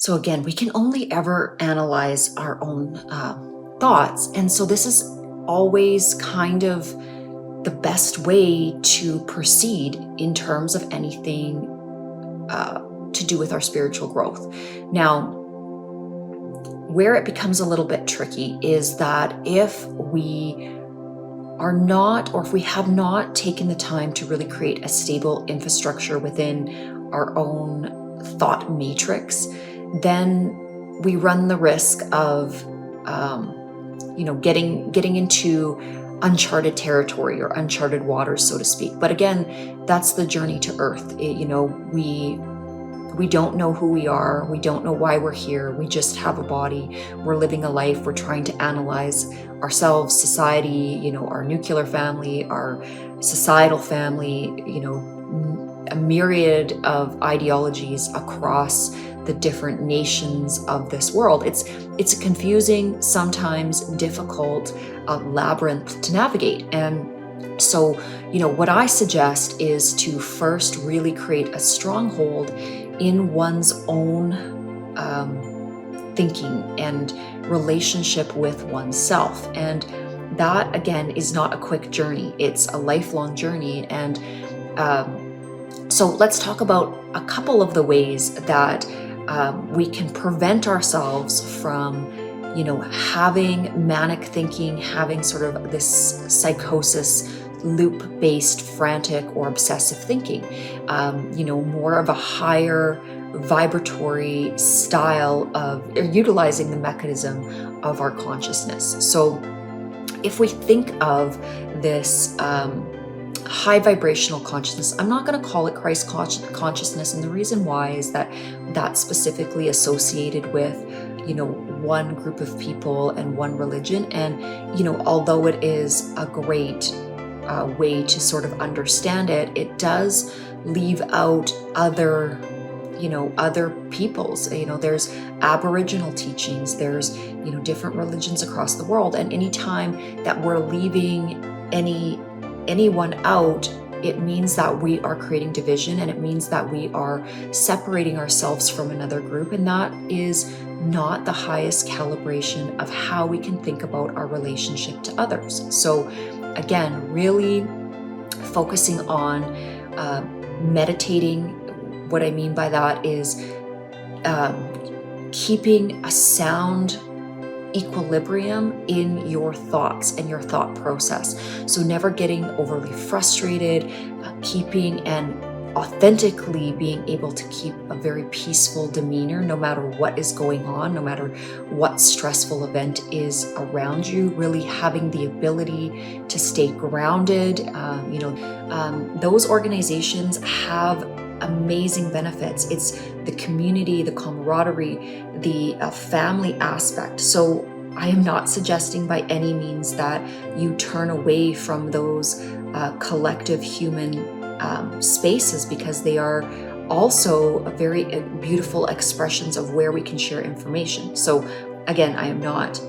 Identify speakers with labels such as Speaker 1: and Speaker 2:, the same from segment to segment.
Speaker 1: So again, we can only ever analyze our own thoughts. And so this is always kind of the best way to proceed in terms of anything to do with our spiritual growth. Now, where it becomes a little bit tricky is that if we are not, or if we have not taken the time to really create a stable infrastructure within our own thought matrix, then we run the risk of, getting into uncharted territory or uncharted waters, so to speak. But again, that's the journey to Earth. We don't know who we are. We don't know why we're here. We just have a body. We're living a life. We're trying to analyze ourselves, society, our nuclear family, our societal family, a myriad of ideologies across the different nations of this world. It's a confusing, sometimes difficult labyrinth to navigate. And so, what I suggest is to first really create a stronghold in one's own thinking and relationship with oneself. And that, again, is not a quick journey. It's a lifelong journey. And so let's talk about a couple of the ways that we can prevent ourselves from, having manic thinking, having sort of this psychosis, loop-based frantic or obsessive thinking, more of a higher vibratory style of utilizing the mechanism of our consciousness. So if we think of this high vibrational consciousness, I'm not going to call it Christ consciousness, and the reason why is that that's specifically associated with one group of people and one religion. And although it is a great way to sort of understand it, it does leave out other peoples. There's Aboriginal teachings, there's different religions across the world, and anytime that we're leaving anyone out, it means that we are creating division, and it means that we are separating ourselves from another group, and that is not the highest calibration of how we can think about our relationship to others. So again, really focusing on meditating. What I mean by that is keeping a sound equilibrium in your thoughts and your thought process. So never getting overly frustrated, keeping and authentically being able to keep a very peaceful demeanor no matter what is going on, no matter what stressful event is around you, really having the ability to stay grounded. Those organizations have amazing benefits. It's the community, the camaraderie, the family aspect. So I am not suggesting by any means that you turn away from those collective human spaces, because they are also very beautiful expressions of where we can share information. So again, I am not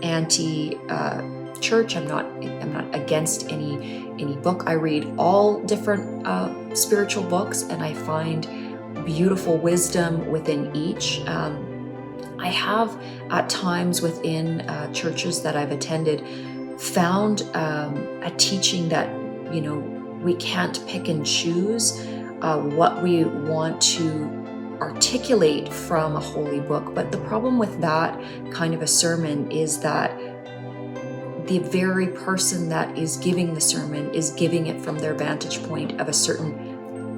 Speaker 1: anti-church. I'm not against any book. I read all different spiritual books, and I find beautiful wisdom within each. I have at times within churches that I've attended found a teaching that we can't pick and choose what we want to articulate from a holy book. But the problem with that kind of a sermon is that the very person that is giving the sermon is giving it from their vantage point of a certain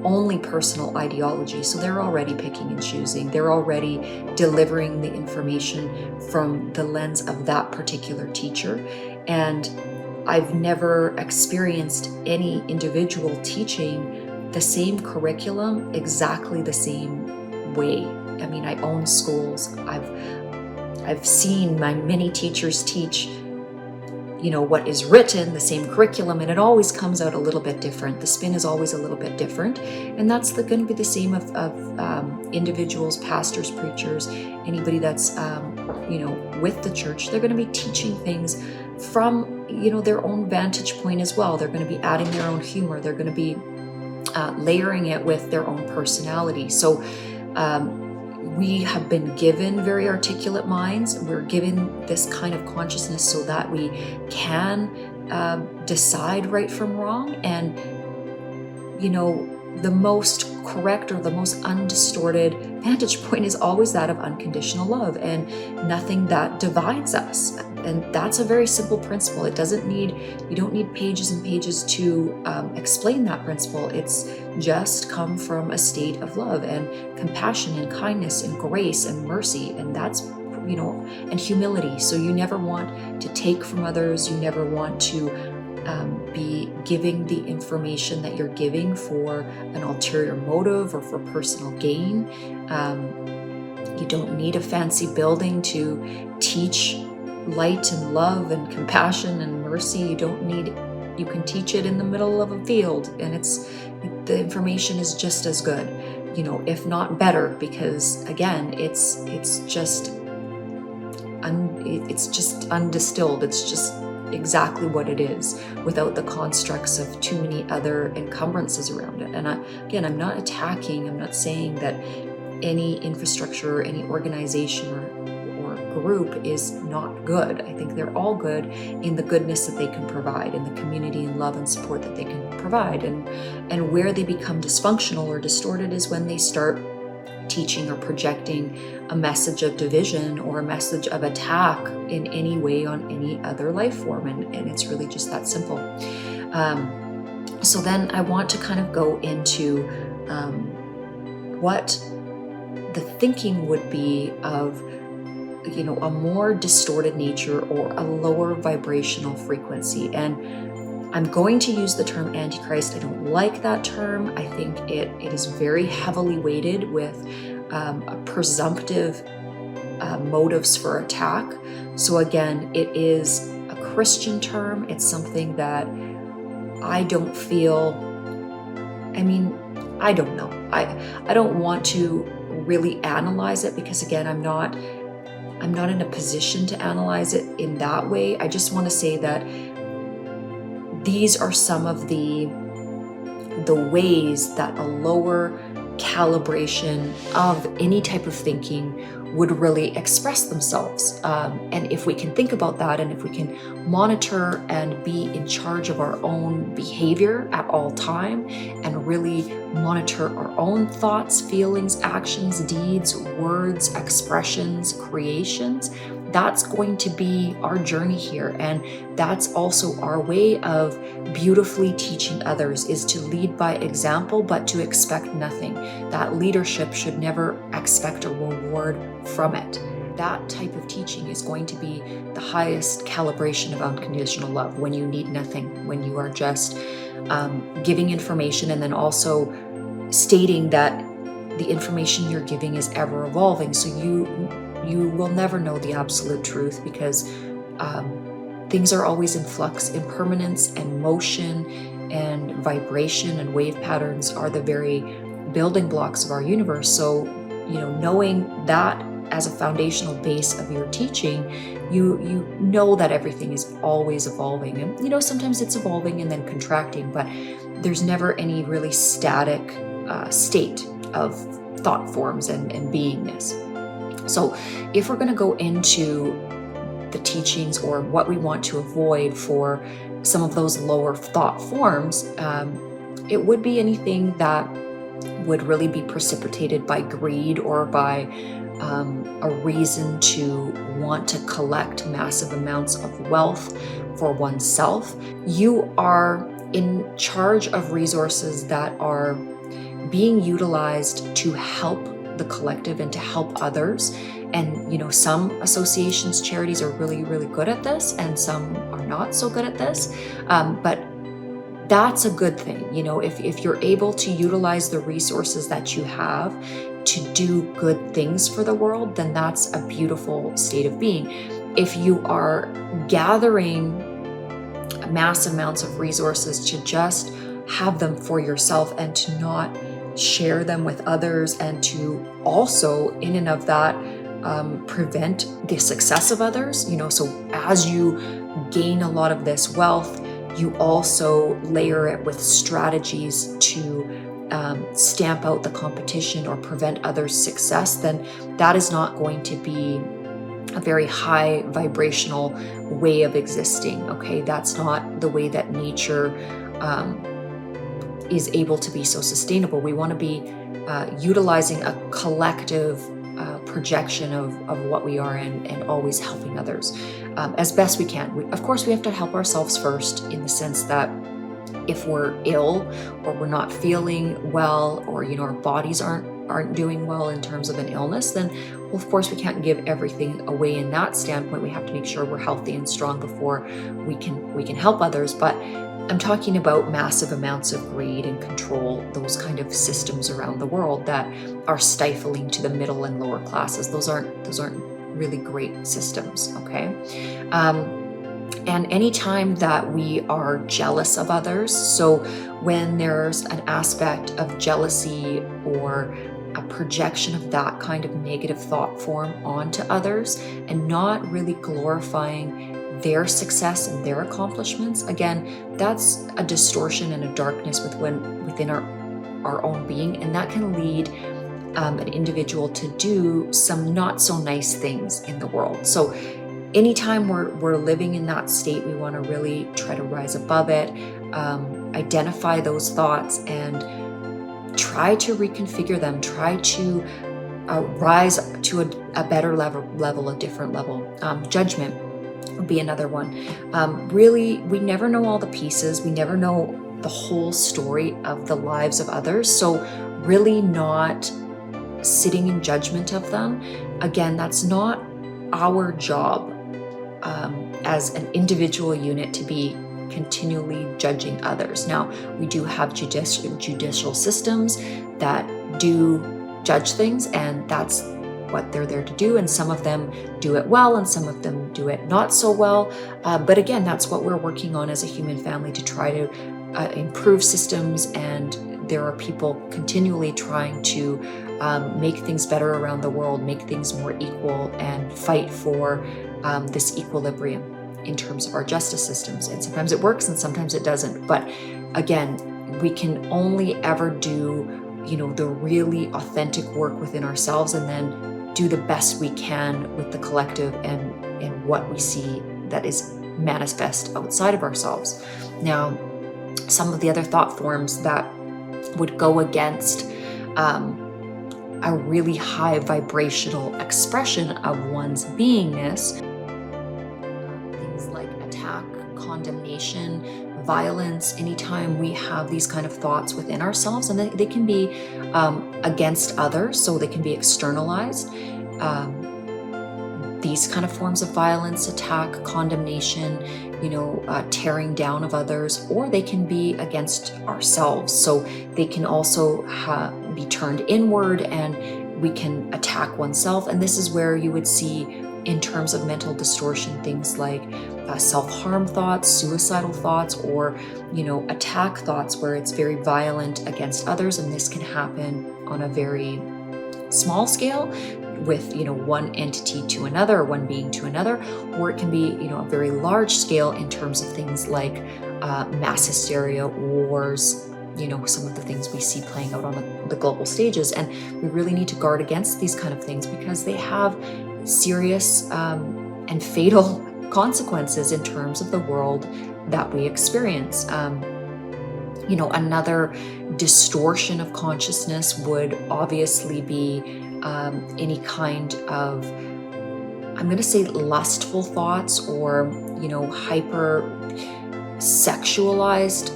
Speaker 1: only personal ideology. So they're already picking and choosing. They're already delivering the information from the lens of that particular teacher. And I've never experienced any individual teaching the same curriculum exactly the same way. I mean, I own schools. I've seen my many teachers teach what is written, the same curriculum, and it always comes out a little bit different. The spin is always a little bit different. And that's going to be the same of individuals, pastors, preachers, anybody that's, with the church. They're going to be teaching things from, their own vantage point as well. They're going to be adding their own humor. They're going to be layering it with their own personality. So, we have been given very articulate minds. We're given this kind of consciousness so that we can decide right from wrong. And, the most correct or the most undistorted vantage point is always that of unconditional love and nothing that divides us. And that's a very simple principle. You don't need pages and pages to explain that principle. It's just come from a state of love and compassion and kindness and grace and mercy. And that's, and humility. So you never want to take from others. You never want to be giving the information that you're giving for an ulterior motive or for personal gain. You don't need a fancy building to teach light and love and compassion and mercy. You can teach it in the middle of a field, and the information is just as good, if not better, because again, it's just undistilled. It's just exactly what it is without the constructs of too many other encumbrances around it. And I'm not attacking, I'm not saying that any infrastructure or any organization or group is not good. I think they're all good in the goodness that they can provide, in the community and love and support that they can provide. And where they become dysfunctional or distorted is when they start teaching or projecting a message of division or a message of attack in any way on any other life form. And it's really just that simple. So then I want to kind of go into what the thinking would be of a more distorted nature or a lower vibrational frequency. And I'm going to use the term Antichrist. I don't like that term. I think it is very heavily weighted with a presumptive motives for attack. So again, it is a Christian term. It's something that I don't feel, I don't know. I don't want to really analyze it because again, I'm not in a position to analyze it in that way. I just want to say that these are some of the ways that a lower calibration of any type of thinking would really express themselves. And if we can think about that, and if we can monitor and be in charge of our own behavior at all time, and really monitor our own thoughts, feelings, actions, deeds, words, expressions, creations, that's going to be our journey here. And that's also our way of beautifully teaching others, is to lead by example, but to expect nothing. That leadership should never expect a reward from it. That type of teaching is going to be the highest calibration of unconditional love, when you need nothing, when you are just giving information and then also stating that the information you're giving is ever evolving. So you will never know the absolute truth, because things are always in flux. Impermanence and motion and vibration and wave patterns are the very building blocks of our universe. So, knowing that as a foundational base of your teaching, you know that everything is always evolving. And, sometimes it's evolving and then contracting, but there's never any really static state of thought forms and beingness. So if we're going to go into the teachings or what we want to avoid for some of those lower thought forms, it would be anything that would really be precipitated by greed or by a reason to want to collect massive amounts of wealth for oneself. You are in charge of resources that are being utilized to help the collective and to help others. And some associations, charities are really, really good at this, and some are not so good at this. But that's a good thing. If you're able to utilize the resources that you have to do good things for the world, then that's a beautiful state of being. If you are gathering mass amounts of resources to just have them for yourself and to not share them with others, and to also in and of that prevent the success of others, so as you gain a lot of this wealth, you also layer it with strategies to stamp out the competition or prevent others' success, then that is not going to be a very high vibrational way of existing. Okay, that's not the way that nature is able to be so sustainable. We want to be utilizing a collective projection of what we are and always helping others as best we can. Of course, we have to help ourselves first, in the sense that if we're ill or we're not feeling well, or our bodies aren't doing well in terms of an illness, then of course we can't give everything away in that standpoint. We have to make sure we're healthy and strong before we can help others. But I'm talking about massive amounts of greed and control, those kind of systems around the world that are stifling to the middle and lower classes. Those aren't really great systems. Okay. And anytime that we are jealous of others, so when there's an aspect of jealousy or a projection of that kind of negative thought form onto others, and not really glorifying their success and their accomplishments, again, that's a distortion and a darkness within our own being, and that can lead an individual to do some not so nice things in the world. So anytime we're living in that state, we want to really try to rise above it, identify those thoughts, and try to reconfigure them, try to rise to a better level, a different level. Judgment would be another one. Really, we never know all the pieces. We never know the whole story of the lives of others. So really not sitting in judgment of them. Again, that's not our job as an individual unit to be continually judging others. Now, we do have judicial systems that do judge things, and that's what they're there to do, and some of them do it well and some of them do it not so well, but again, that's what we're working on as a human family, to try to improve systems. And there are people continually trying to make things better around the world, make things more equal, and fight for this equilibrium in terms of our justice systems. And sometimes it works and sometimes it doesn't. But again, we can only ever do, the really authentic work within ourselves, and then do the best we can with the collective and what we see that is manifest outside of ourselves. Now, some of the other thought forms that would go against a really high vibrational expression of one's beingness, things like attack, condemnation, violence. Anytime we have these kind of thoughts within ourselves, and they can be against others, so they can be externalized. These kind of forms of violence, attack, condemnation, tearing down of others, or they can be against ourselves. So they can also be turned inward, and we can attack oneself. And this is where you would see, in terms of mental distortion, things like self-harm thoughts, suicidal thoughts, or attack thoughts, where it's very violent against others. And this can happen on a very small scale, with one entity to another, or one being to another, or it can be a very large scale in terms of things like mass hysteria, wars, some of the things we see playing out on the global stages. And we really need to guard against these kind of things, because they have serious and fatal consequences in terms of the world that we experience. Another distortion of consciousness would obviously be any kind of, I'm going to say, lustful thoughts, or hyper sexualized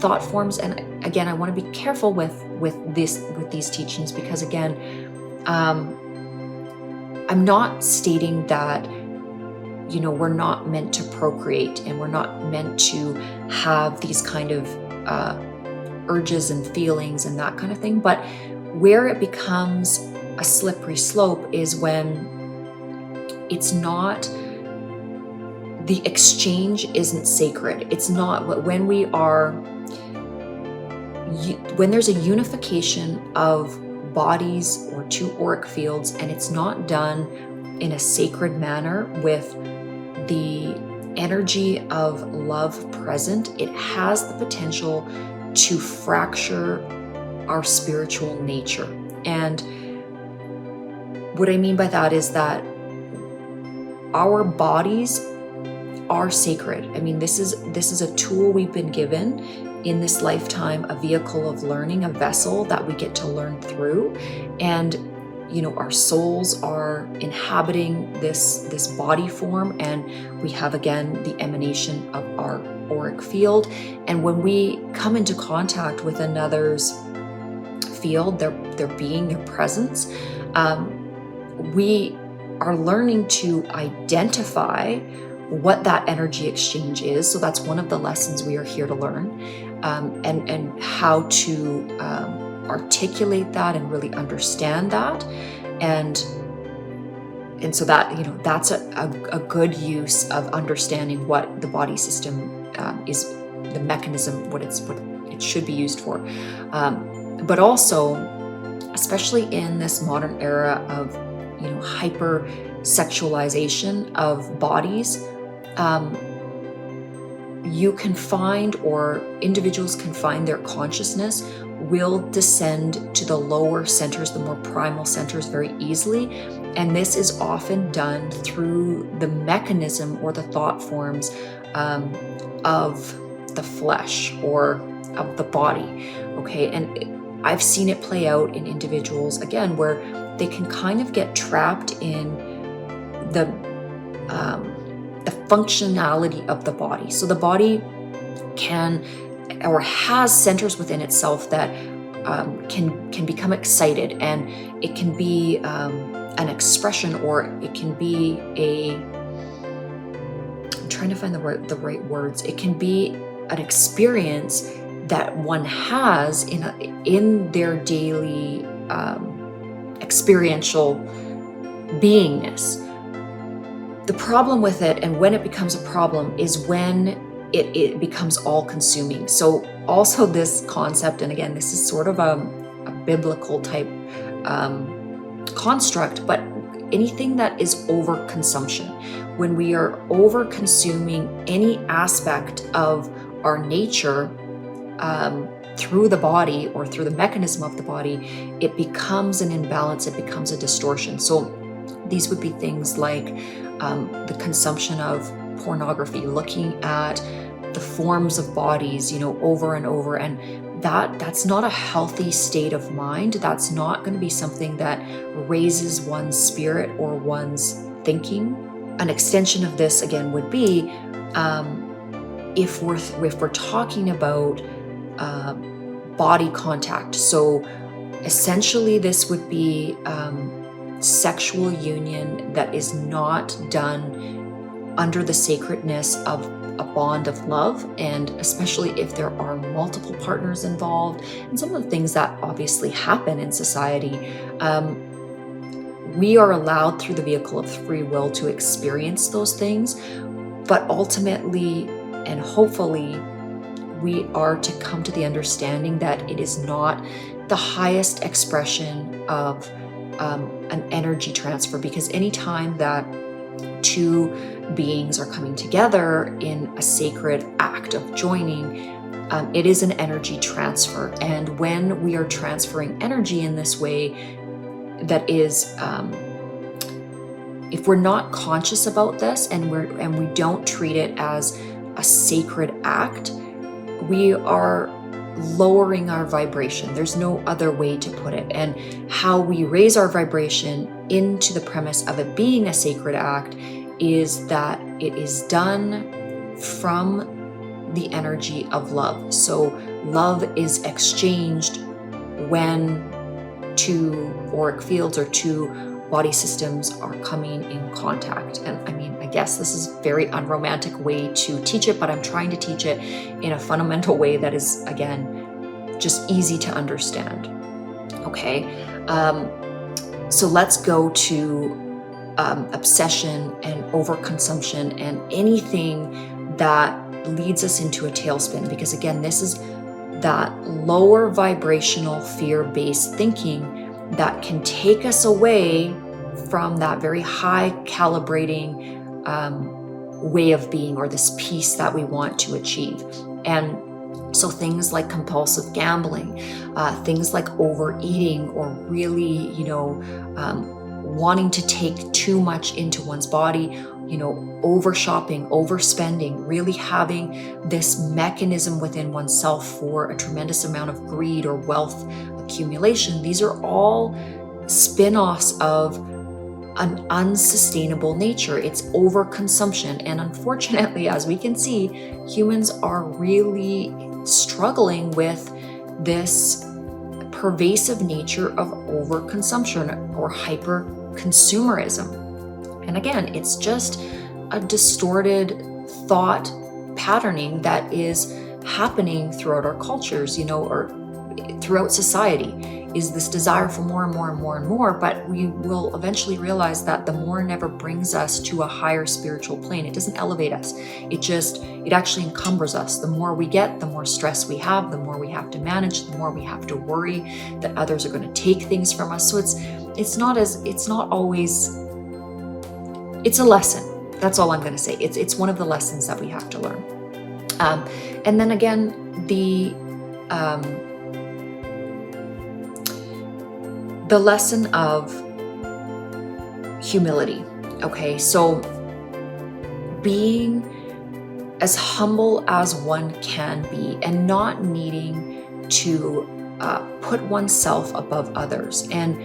Speaker 1: thought forms. And again, I want to be careful with these teachings, because again, I'm not stating that we're not meant to procreate, and we're not meant to have these kind of urges and feelings and that kind of thing. But where it becomes a slippery slope is when it's not, the exchange isn't sacred. It's not when there's a unification of bodies or two auric fields, and it's not done in a sacred manner with the energy of love present, it has the potential to fracture our spiritual nature. And what I mean by that is that our bodies are sacred. I mean, this is a tool we've been given in this lifetime, a vehicle of learning, a vessel that we get to learn through. And our souls are inhabiting this body form, and we have, again, the emanation of our auric field. And when we come into contact with another's field, their being, their presence, we are learning to identify what that energy exchange is. So that's one of the lessons we are here to learn, and how to articulate that and really understand that. And so that, that's a good use of understanding what the body system is, the mechanism, what it should be used for. But also, especially in this modern era of hyper sexualization of bodies, you can find, or individuals can find, their consciousness will descend to the lower centers, the more primal centers, very easily. And this is often done through the mechanism or the thought forms of the flesh or of the body. Okay, and I've seen it play out in individuals, again, where they can kind of get trapped in the functionality of the body. So the body can, or has, centers within itself that can become excited, and it can be an expression, or it can be I'm trying to find the right words. It can be an experience that one has in their daily experiential beingness. The problem with it, and when it becomes a problem, is when it becomes all-consuming. So also this concept, and again, this is sort of a biblical type construct, but anything that is overconsumption, when we are over-consuming any aspect of our nature through the body or through the mechanism of the body, it becomes an imbalance, it becomes a distortion. So these would be things like the consumption of pornography, looking at the forms of bodies, over and over, and that's not a healthy state of mind. That's not going to be something that raises one's spirit or one's thinking. An extension of this, again, would be if we're talking about body contact. So essentially, this would be sexual union that is not done under the sacredness of a bond of love, and especially if there are multiple partners involved, and some of the things that obviously happen in society. We are allowed through the vehicle of free will to experience those things, but ultimately and hopefully we are to come to the understanding that it is not the highest expression of an energy transfer, because anytime that two beings are coming together in a sacred act of joining, it is an energy transfer. And when we are transferring energy in this way, that is, if we're not conscious about this and we don't treat it as a sacred act, we are lowering our vibration. There's no other way to put it. And how we raise our vibration into the premise of it being a sacred act is that it is done from the energy of love. So love is exchanged when two auric fields or two body systems are coming in contact. And I mean, I guess this is a very unromantic way to teach it, but I'm trying to teach it in a fundamental way that is, again, just easy to understand. Okay, so let's go to obsession and overconsumption and anything that leads us into a tailspin, because again, this is that lower vibrational fear-based thinking that can take us away from that very high calibrating way of being, or this peace that we want to achieve. And So things like compulsive gambling, things like overeating, or really, wanting to take too much into one's body, over shopping, overspending, really having this mechanism within oneself for a tremendous amount of greed or wealth accumulation. These are all spin-offs of an unsustainable nature. It's overconsumption. And unfortunately, as we can see, humans are really struggling with this pervasive nature of overconsumption or hyper consumerism. And again, it's just a distorted thought patterning that is happening throughout our cultures, or throughout society, is this desire for more and more and more and more. But we will eventually realize that the more never brings us to a higher spiritual plane. It doesn't elevate us. It actually encumbers us. The more we get, the more stress we have, the more we have to manage, the more we have to worry that others are going to take things from us. So it's not always, it's a lesson. That's all I'm going to say. It's one of the lessons that we have to learn. And then again, the lesson of humility. Okay, so being as humble as one can be and not needing to put oneself above others. And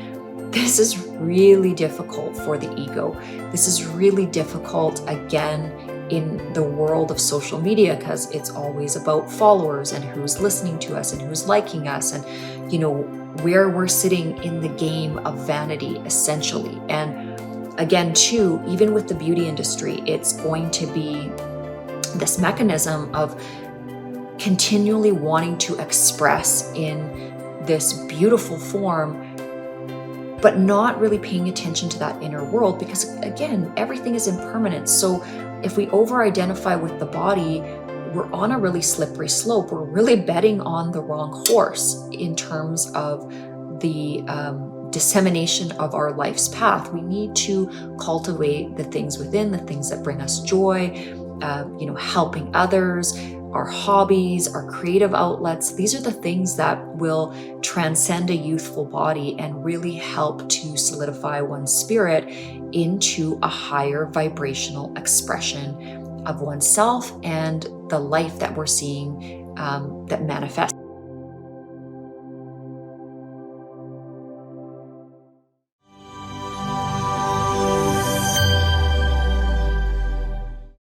Speaker 1: this is really difficult for the ego. This is really difficult, again, in the world of social media, because it's always about followers and who's listening to us and who's liking us, and where we're sitting in the game of vanity, essentially. And again, too, even with the beauty industry, it's going to be this mechanism of continually wanting to express in this beautiful form, but not really paying attention to that inner world, because again, everything is impermanent. So if we over-identify with the body, we're on a really slippery slope. We're really betting on the wrong horse in terms of the dissemination of our life's path. We need to cultivate the things within, the things that bring us joy, helping others, our hobbies, our creative outlets. These are the things that will transcend a youthful body and really help to solidify one's spirit into a higher vibrational expression of oneself and the life that we're seeing that manifests.